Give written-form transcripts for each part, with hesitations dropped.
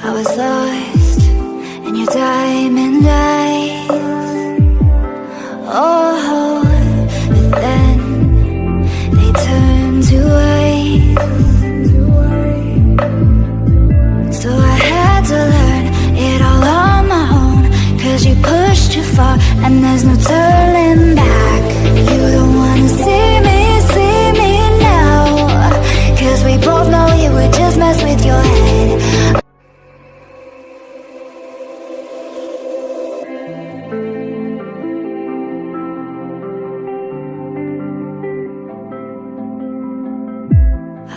I was lost in your diamond eyes. Oh, but then they turned to white. So I had to learn it all on my own, 'cause you pushed too far and there's no turning back. You don't wanna see me now, 'cause we both know you would just mess with your head.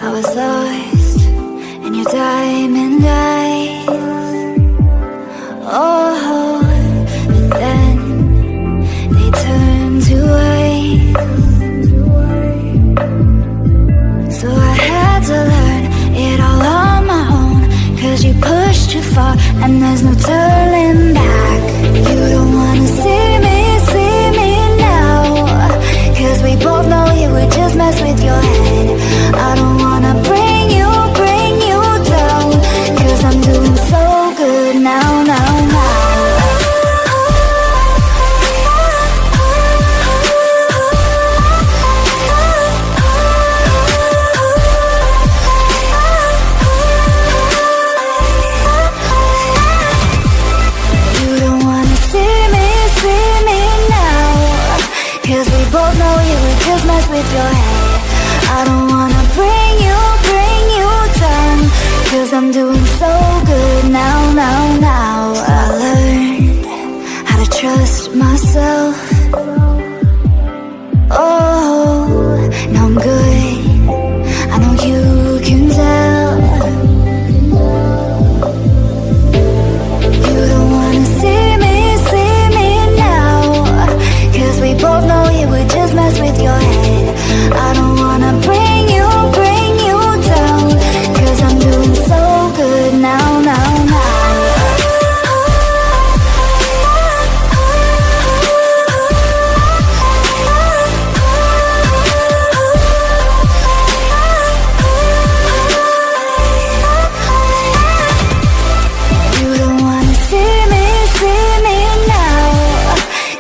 I was lost in your diamond eyes. Oh, but then they turned to white. So I had to learn it all on my own, 'cause you pushed too far and there's no turning back. You don't wanna see me now, 'cause we both know you would just mess with your head. I don't wanna bring you down, 'cause I'm doing so good now. You don't wanna see me now, 'cause we both know you would just mess with your head. I don't wanna bring you down, 'cause I'm doing so good now. So I learned how to trust myself. Oh, now I'm good, I know you can tell. You don't wanna see me now, 'cause we both know you would just mess with your head. I don't wanna bring you down, 'cause I'm doing so good now. You don't wanna see me now,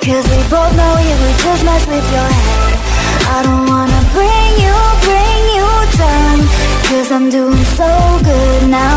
'cause we both know you would just mess with your head. I don't wanna bring you down, 'cause I'm doing so good now.